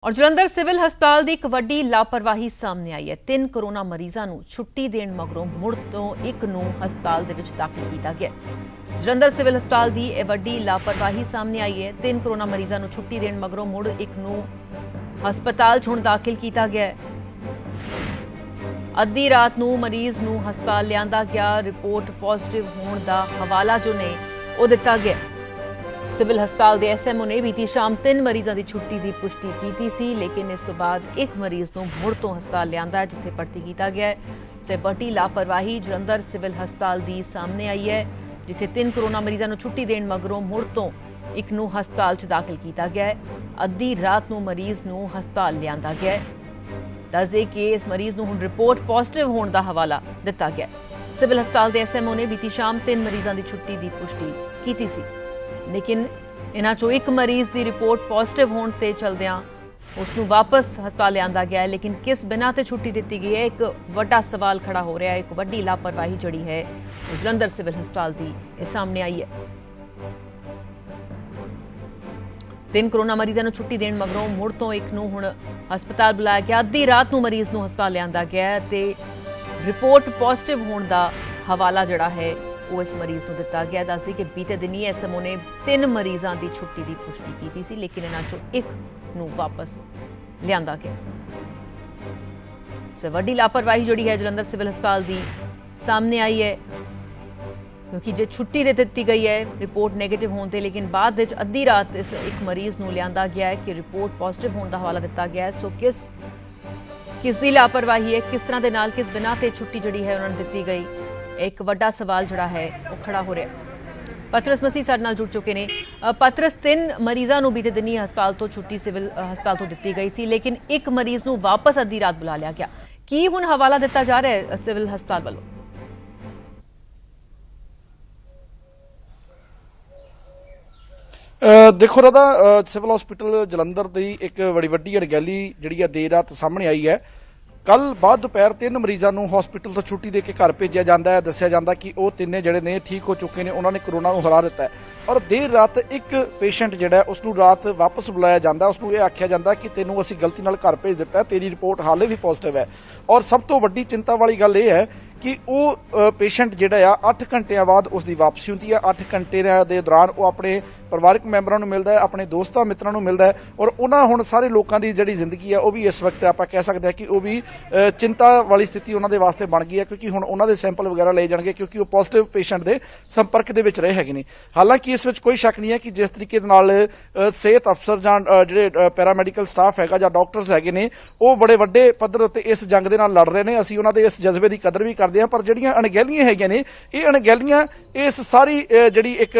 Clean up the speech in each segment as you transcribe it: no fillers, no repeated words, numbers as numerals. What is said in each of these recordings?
और जलंधर सिविल हस्पताल की एक वड्डी लापरवाही सामने आई है। 3 कोरोना मरीजों को छुट्टी देण मगरों मुड़ तो एक नूं हस्पताल दे विच दाखिल किया गया। जलंधर सिविल हस्पताल की यह वड्डी लापरवाही सामने आई है। 3 कोरोना मरीजों को छुट्टी देण मगरों मुड़ एक नूं हस्पताल च हुण दाखिल किया गया है। अद्धी रात नूं मरीज नूं हस्पताल लियांदा गया। रिपोर्ट पॉजिटिव होने का हवाला जो ने वो दिता गया। सिविल हस्पताल के SMO ने बीती शाम 3 मरीजों की छुट्टी की पुष्टि की सी, लेकिन इस तो बाद एक मरीज को मुड़ तो हस्पताल लिया जिथे भर्ती किया गया है। ते बड़ी लापरवाही जलंधर सिविल हस्पताल की सामने आई है, जिथे 3 कोरोना मरीजों को छुट्टी देण मगरों मुड़ तो एक नूं हस्पताल च दाखिल किया गया है। अद्धी रात नूं मरीज नूं हस्पताल लिया गया है। दस दे कि इस मरीज नूं हुण रिपोर्ट पॉजिटिव होने का हवाला दिता गया। सिविल हस्पताल के SMO ने बीती शाम 3 मरीजों की छुट्टी की पुष्टि की सी, लेकिन इन्हां चों एक मरीज की रिपोर्ट पॉजिटिव होने ते चलदियां उसनूं वापस हस्पताल लियांदा गया है। लेकिन किस बिना ते छुट्टी दी गई है, एक वड्डा सवाल खड़ा हो रहा है। एक वड्डी लापरवाही जिहड़ी है जलंधर सिविल हस्पताल की सामने आई है। 3 कोरोना मरीजों को छुट्टी देण मगरों मुड़ तो एक नूं हुण हस्पताल बुलाया गया। अद्धी रात नूं मरीज नूं हस्पताल लियांदा गया है ते रिपोर्ट पॉजिटिव होने का हवाला जिहड़ा है वो इस मरीज को दिता गया। दस दी कि बीते दिन ही SMO ने 3 मरीजों की छुट्टी की पुष्टि की थी, लेकिन इन्हां चों एक नूं वापस लियांदा गया। सो वड्डी लापरवाही जिहड़ी है जलंधर सिविल हस्पताल की सामने आई है, क्योंकि जो छुट्टी दे दी गई है रिपोर्ट नैगेटिव होने, लेकिन बाद विच अद्धी रात इस एक मरीज नूं लियांदा गया है कि रिपोर्ट पॉजिटिव होने का हवाला दिता गया है। सो किस दी लापरवाही है, किस तरह दे नाल किस बिना ते छुट्टी जिहड़ी है उन्होंने दी गई, एक वड्डा सवाल जिहड़ा है वो खड़ा हो रहा है। पतरस मसीह साडे नाल जुड़ चुके ने। पतरस, 3 मरीजों को बीते दिन ही हस्पताल तो छुट्टी सिविल हस्पताल तो दी गई सी, लेकिन एक मरीज को वापस अद्धी रात बुला लिया गया। की हुण हवाला दिता जा रहा है सिविल हस्पताल वालों? देखो राधा, सिविल हॉस्पिटल जलंधर की एक बड़ी वड्डी अणगहली जिहड़ी देर रात सामने आई है। कल बाद दोपहर 3 मरीजों को हॉस्पिटल तो छुट्टी दे के घर भेजा जाता है। दस्सिया जाता कि वो 3 जिहड़े ने ठीक हो चुके हैं, उन्होंने कोरोना को हरा दिता है। और देर रात एक पेशेंट जिहड़ा उसनूं रात वापस बुलाया जाता, उसनूं ये आख्या जाता कि तैनूं असीं गलती नाल घर भेज दिता है, तेरी रिपोर्ट हाले भी पॉजिटिव है। और सब तो वड्डी चिंता वाली गल यह है कि वो पेशेंट जिहड़ा 8 घंटिया बाद उसकी वापसी होती है। 8 घंटे के दौरान वो अपने परिवारक मैंबरों को मिलता है, अपने दोस्तों मित्रों को मिलता है। और उन्होंने हुण सारे लोगों की जिहड़ी जिंदगी है वो भी इस वक्त आप कह सकते हैं कि वो भी चिंता वाली स्थिति उन्होंने वास्ते बन गई है, क्योंकि हुण उन्होंने सैंपल वगैरह ले जाएंगे, क्योंकि वो पॉजिटिव पेशेंट के संपर्क दे विच रहे हैगे ने। हालांकि इस विच कोई शक नहीं है कि जिस तरीके नाल सेहत अफसर जां जिहड़े पैरामैडिकल स्टाफ हैगा जां डॉक्टर्स हैगे ने, वो बड़े वड्डे पद्धर उत्ते इस जंग दे नाल लड़ रहे हैं। असीं उन्हां दे इस जज्बे की कदर भी करते हैं, पर जिहड़ियां अणगहलियां हैगियां ने, ये अणगहलियां इस सारी जिहड़ी एक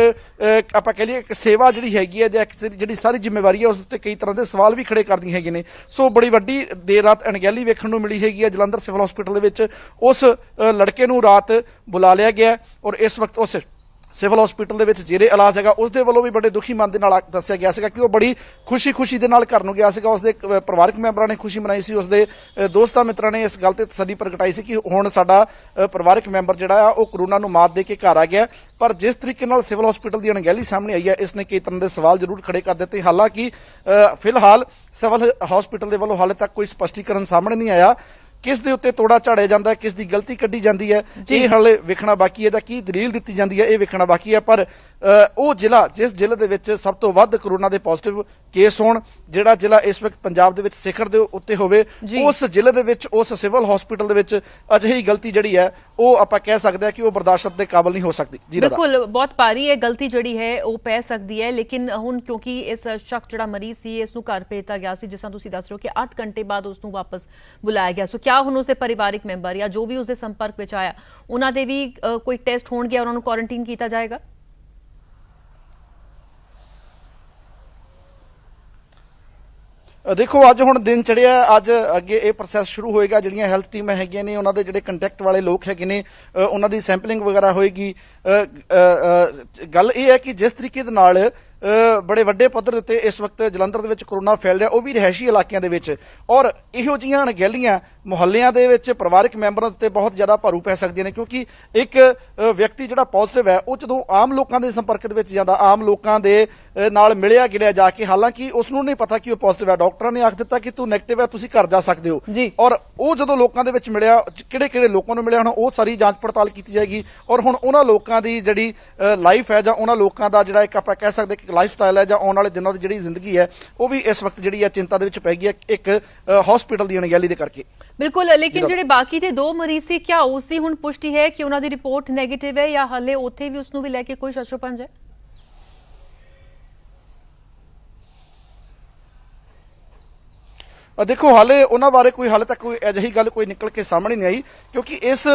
आपां कह लईए एक सेवा जिहड़ी हैगी है, जिहड़ी सारी जिम्मेवारी है, उस उत्ते कई तरह के सवाल भी खड़े करदियां हैगियां ने। सो बड़ी वड्डी देर रात अणगहली वेखण नूं मिली हैगी है जलंधर सिविल हॉस्पिटल दे विच। उस लड़के नूं रात बुला लिया गया और इस वक्त उस सिविल हॉस्पिटल दे विच जेरे इलाज हैगा। उसदे वल्लों भी बड़े दुखी मन दे नाल दस्सिया गया सीगा कि वो बड़ी खुशी दे नाल घर नूं गया सीगा। उसदे परिवारक मैंबरां ने खुशी मनाई सी, उसदे दोस्तां मित्रां ने इस गल ते तसल्ली प्रगटाई सी कि हुण साडा परिवारक मैंबर जिहड़ा आ वो कोरोना नूं मात दे के घर आ गया। पर जिस तरीके नाल सिविल हॉस्पिटल की अणगहली सामने आई है, इसने कई तरह के सवाल जरूर खड़े कर दिते। हालांकि फिलहाल सिविल हॉस्पिटल के वल्लों हाले तक कोई स्पष्टीकरण सामने नहीं आया। किस दे उत्ते तोड़ा झाड़िया जाता है, किस दी गलती कड्ढी जाती है, ये हाले वेखना बाकी है, की दलील दी जाती है ये वेखना बाकी है। पर वो जिला जिस जिले दे विच सब तो वध कोरोना के पॉजिटिव केस होण, जिहड़ा जिला इस वक्त पंजाब दे विच सिखर दे उत्ते होवे, उस जिले दे विच उस सिविल हॉस्पिटल दे विच अजिही गलती जिहड़ी है वो आपां कह सकते हैं कि वो बर्दाश्त दे काबिल नहीं हो सकती। जी बिल्कुल, बहुत भारी है गलती जिहड़ी है वो पै सकती है, लेकिन हुण क्योंकि इस शख्स जिहड़ा मरीज सी इसनूं घर भेजता गया सी, जिस तरह तुसीं दस रहे हो कि 8 घंटे बाद उसनूं वापस बुलाया गया। सो क्या हुण उसके परिवारिक मैंबर या जो भी उसके संपर्क विच आया उन्हां दे भी कोई टेस्ट होणगे, उन्हां नूं क्वारंटीन किया जाएगा? देखो अज हुण दिन चढ़िया, अज अगे ये प्रोसैस शुरू होएगा। जिहड़ियां हैल्थ टीमां हैगियां ने, उन्हां दे जिहड़े कंटैक्ट वाले लोग हैगे ने, उन्हां दी सैंपलिंग वगैरह होएगी। गल ये है कि जिस तरीके दे नाल ਬੜੇ ਵੱਡੇ ਪੱਧਰ ਦੇ ਉੱਤੇ ਇਸ ਵਕਤ ਜਲੰਧਰ ਦੇ ਵਿੱਚ ਕਰੋਨਾ ਫੈਲ ਰਿਹਾ, ਉਹ ਵੀ ਰਿਹਾਇਸ਼ੀ ਇਲਾਕਿਆਂ ਦੇ ਵਿੱਚ। ਔਰ ਇਹੋ ਜਿਹੀਆਂ ਅਣਗਹਿਲੀਆਂ ਮੁਹੱਲਿਆਂ ਦੇ ਵਿੱਚ ਪਰਿਵਾਰਕ ਮੈਂਬਰਾਂ ਉੱਤੇ ਬਹੁਤ ਜ਼ਿਆਦਾ ਭਾਰੂ ਪੈ ਸਕਦੀਆਂ ਨੇ, ਕਿਉਂਕਿ ਇੱਕ ਵਿਅਕਤੀ ਜਿਹੜਾ ਪੋਜ਼ਿਟਿਵ ਹੈ ਉਹ ਜਦੋਂ ਆਮ ਲੋਕਾਂ ਦੇ ਸੰਪਰਕ ਦੇ ਵਿੱਚ ਜਾਂਦਾ, ਆਮ ਲੋਕਾਂ ਦੇ ਨਾਲ ਮਿਲਿਆ ਗਿਲਿਆ ਜਾ ਕੇ, ਹਾਲਾਂਕਿ ਉਸ ਨੂੰ ਨਹੀਂ ਪਤਾ ਕਿ ਉਹ ਪੋਜ਼ਿਟਿਵ ਹੈ, ਡਾਕਟਰਾਂ ਨੇ ਆਖ ਦਿੱਤਾ ਕਿ ਤੂੰ ਨੈਗੇਟਿਵ ਹੈ, ਤੁਸੀਂ ਘਰ ਜਾ ਸਕਦੇ ਹੋ। ਔਰ ਉਹ ਜਦੋਂ ਲੋਕਾਂ ਦੇ ਵਿੱਚ ਮਿਲਿਆ, ਕਿਹੜੇ ਕਿਹੜੇ ਲੋਕਾਂ ਨੂੰ ਮਿਲਿਆ, ਹੁਣ ਉਹ ਸਾਰੀ ਜਾਂਚ ਪੜਤਾਲ ਕੀਤੀ ਜਾਏਗੀ। ਔਰ ਹੁਣ ਉਹਨਾਂ ਲੋਕਾਂ ਦੀ ਜਿਹੜੀ ਲਾਈਫ ਹੈ ਜਾਂ ਉਹਨਾਂ ਲੋਕਾਂ ਦਾ ਜਿਹੜਾ ਇੱਕ ਆਪਾਂ ਕਹਿ ਸਕਦੇ ਕਿ ਲਾਈਫ ਸਟਾਈਲ ਹੈ ਜਾਂ ਆਉਣ ਵਾਲੇ ਦਿਨਾਂ ਦੀ ਜਿਹੜੀ ਜ਼ਿੰਦਗੀ ਹੈ, ਉਹ ਵੀ ਇਸ ਵਕਤ ਜਿਹੜੀ ਹੈ ਚਿੰਤਾ ਦੇ ਵਿੱਚ ਪੈ ਗਈ ਹੈ ਇੱਕ ਹਸਪੀਟਲ ਦੀ ਅਣਗਹਿਲੀ ਦੇ ਕਰਕੇ। ਬਿਲਕੁਲ, ਲੇਕਿਨ ਜਿਹੜੇ ਬਾਕੀ ਦੇ 2 ਮਰੀਜ਼ ਸੀ, ਕਿਆ ਉਸ ਦੀ ਹੁਣ ਪੁਸ਼ਟੀ ਹੈ ਕਿ ਉਹਨਾਂ ਦੀ ਰਿਪੋਰਟ ਨੈਗੇਟਿਵ ਹੈ ਜਾਂ ਹਾਲੇ ਉੱਥੇ ਵੀ ਉਸ ਨੂੰ ਵੀ ਲੈ ਕੇ ਕੋਈ ਸ਼ਸ਼ੋਪੰਜ ਹੈ? ਦੇਖੋ, ਹਾਲੇ ਉਹਨਾਂ ਬਾਰੇ ਕੋਈ ਹਾਲੇ ਤੱਕ ਕੋਈ ਅਜਿਹੀ ਗੱਲ ਕੋਈ ਨਿਕਲ ਕੇ ਸਾਹਮਣੇ ਨਹੀਂ ਆਈ, ਕਿਉਂਕਿ ਇਸ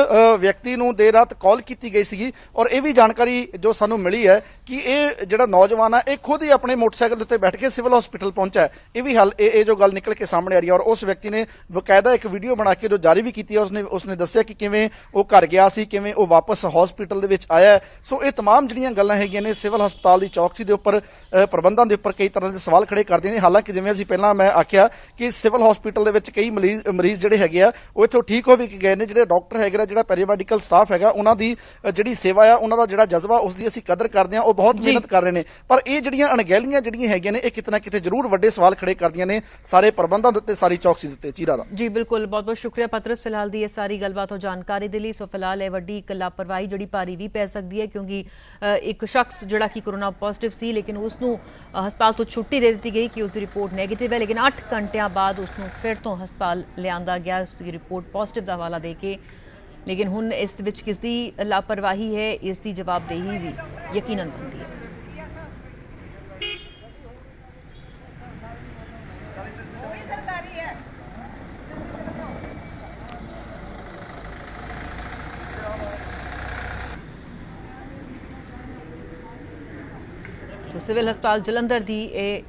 ਵਿਅਕਤੀ ਨੂੰ ਦੇਰ ਰਾਤ ਕਾਲ ਕੀਤੀ ਗਈ ਸੀਗੀ। ਔਰ ਇਹ ਵੀ ਜਾਣਕਾਰੀ ਜੋ ਸਾਨੂੰ ਮਿਲੀ ਹੈ ਕਿ ਇਹ ਜਿਹੜਾ ਨੌਜਵਾਨ ਹੈ ਇਹ ਖੁਦ ਹੀ ਆਪਣੇ ਮੋਟਰਸਾਈਕਲ ਦੇ ਉੱਤੇ ਬੈਠ ਕੇ ਸਿਵਲ ਹਸਪੀਟਲ ਪਹੁੰਚਾ ਹੈ। ਇਹ ਵੀ ਇਹ ਜੋ ਗੱਲ ਨਿਕਲ ਕੇ ਸਾਹਮਣੇ ਆ ਰਹੀ ਹੈ। ਔਰ ਉਸ ਵਿਅਕਤੀ ਨੇ ਬਕਾਇਦਾ ਇੱਕ ਵੀਡੀਓ ਬਣਾ ਕੇ ਜੋ ਜਾਰੀ ਵੀ ਕੀਤੀ ਹੈ, ਉਸਨੇ ਦੱਸਿਆ ਕਿ ਕਿਵੇਂ ਉਹ ਘਰ ਗਿਆ ਸੀ, ਕਿਵੇਂ ਉਹ ਵਾਪਸ ਹਸਪੀਟਲ ਦੇ ਵਿੱਚ ਆਇਆ। ਸੋ ਇਹ तमाम ਜਿਹੜੀਆਂ ਗੱਲਾਂ ਹੈਗੀਆਂ ਨੇ ਸਿਵਲ ਹਸਪਤਾਲ ਦੀ ਚੌਕਸੀ ਦੇ ਉੱਪਰ, ਪ੍ਰਬੰਧਾਂ ਦੇ ਉੱਪਰ ਕਈ ਤਰ੍ਹਾਂ ਦੇ ਸਵਾਲ ਖੜੇ ਕਰਦੀਆਂ ਨੇ। ਹਾਲਾਂਕਿ ਜਿਵੇਂ ਅਸੀਂ ਪਹਿਲਾਂ ਮੈਂ ਆਖਿਆ ਕਿ ਸਿਵਲ ਹਸਪੀਟਲ ਦੇ ਵਿੱਚ ਕਈ ਮਰੀਜ਼ ਜਿਹੜੇ ਹੈਗੇ ਆ ਉਹ ਇੱਥੋਂ ਠੀਕ ਹੋ ਵੀ ਗਏ ਨੇ। ਜਿਹੜੇ ਡਾਕਟਰ ਹੈਗੇ, ਜਿਹੜਾ ਪੈਰਾਮੈਡੀਕਲ ਸਟਾਫ ਹੈਗਾ, ਉਹਨਾਂ ਦੀ ਜਿਹੜੀ ਸੇਵਾ ਆ, ਉਹਨਾਂ ਦਾ ਜਿਹੜਾ ਜਜ਼ਬਾ, ਉਸ ਦੀ ਅਸੀਂ ਕਦਰ ਕਰਦੇ ਹਾਂ, ਉਹ ਬਹੁਤ ਮਿਹਨਤ ਕਰ ਰਹੇ ਨੇ। ਪਰ ਇਹ ਜਿਹੜੀਆਂ ਅਣਗਹਿਲੀਆਂ ਜਿਹੜੀਆਂ ਹੈਗੀਆਂ ਨੇ, ਇਹ ਕਿਤੇ ਨਾ ਕਿਤੇ ਜ਼ਰੂਰ ਵੱਡੇ ਸਵਾਲ ਖੜੇ ਕਰਦੀਆਂ ਨੇ ਸਾਰੇ ਪ੍ਰਬੰਧਾਂ ਦੇ ਉੱਤੇ, ਸਾਰੀ ਚੌਕਸੀ ਦੇ ਉੱਤੇ। ਚੀਰਾ ਦਾ ਜੀ ਬਿਲਕੁਲ, ਬਹੁਤ ਬਹੁਤ ਸ਼ੁਕਰੀਆ ਪਤਰਸ ਫਿਲਹਾਲ ਦੀ ਇਹ ਸਾਰੀ ਗੱਲਬਾਤ ਤੋਂ ਜਾਣਕਾਰੀ ਦੇ ਲਈ। ਸੋ ਫਿਲਹਾਲ ਇਹ ਵੱਡੀ ਇੱਕ ਲਾਪਰਵਾਹੀ ਜਿਹੜੀ ਭਾਰੀ ਵੀ ਪੈ ਸਕਦੀ ਹੈ, ਕਿਉਂਕਿ ਇੱਕ ਸ਼ਖਸ ਜਿਹੜਾ ਕਿ ਕੋਰੋਨਾ ਪੋਜ਼ਿਟਿਵ ਸੀ, ਲੇਕਿਨ ਉਸ ਨੂੰ ਹਸਪਤਾਲ ਤੋਂ ਛੁੱਟੀ ਦੇ ਦਿੱਤੀ ਗਈ ਕਿ ਉਸ ਦੀ ਰਿਪੋਰਟ ਨੈਗੇਟਿਵ ਹੈ, ਲੇਕਿਨ 8 ਘੰਟਿਆਂ ਬਾਅਦ ਉਸ ਨੂੰ ਫਿਰ ਤੋਂ ਹਸਪਤਾਲ ਲਿਆਂਦਾ ਗਿਆ ਉਸ ਦੀ ਰਿਪੋਰਟ ਪੋਜ਼ਿਟਿਵ ਦਾ ਹਵਾਲਾ ਦੇ ਕੇ। ਲੇਕਿਨ ਹੁਣ ਇਸ ਵਿੱਚ ਕਿਸ ਦੀ ਲਾਪਰਵਾਹੀ ਹੈ, ਇਸ ਦੀ ਜਵਾਬਦੇਹੀ ਵੀ ਯਕੀਨਨ ਬਣਦੀ ਹੈ। तो सिविल हस्पताल जलंधर की यह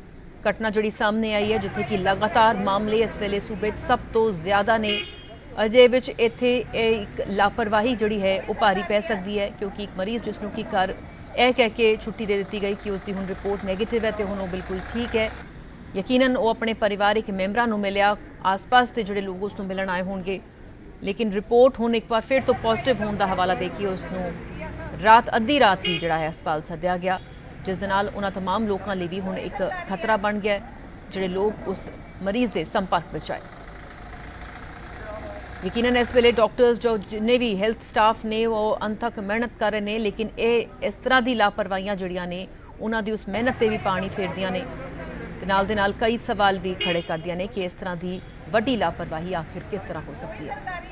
घटना जी सामने आई है, जिथे कि लगातार मामले इस वेले सूबे सब तो ज़्यादा ने। अजे विच इत्थे एक लापरवाही जी है वह भारी पै सकती है, क्योंकि एक मरीज़ जिसनों कि घर यह कह के छुट्टी दे दी गई कि उसकी हुण रिपोर्ट नैगेटिव है तो हुण वह बिल्कुल ठीक है। यकीनन वो अपने परिवारिक मैंबरां नूं मिलिया, आस पास के जोड़े लोग उसनूं मिलण आए होणगे, लेकिन रिपोर्ट हुण एक बार फिर तो पॉजिटिव होने का हवाला दे के उसनूं रात अद्धी रात ही जिहड़ा है हस्पताल सद्दिया गया, जिस दे नाल उन्हां तमाम लोगों लिए भी हुण एक खतरा बन गया जिहड़े लोग उस मरीज़ के संपर्क में आए। यकीनन इस वेले डॉक्टर्स जो जिन्ने भी हेल्थ स्टाफ ने वो अनथक मेहनत कर रहे हैं, लेकिन ये इस तरह की लापरवाहियां जिहड़ियां ने उन्हां दी उस मेहनत ते भी पानी फेरदियां ने ते नाल दे नाल कई सवाल भी खड़े करदियां ने कि इस तरह की वड्डी लापरवाही आखिर किस तरह हो सकती है।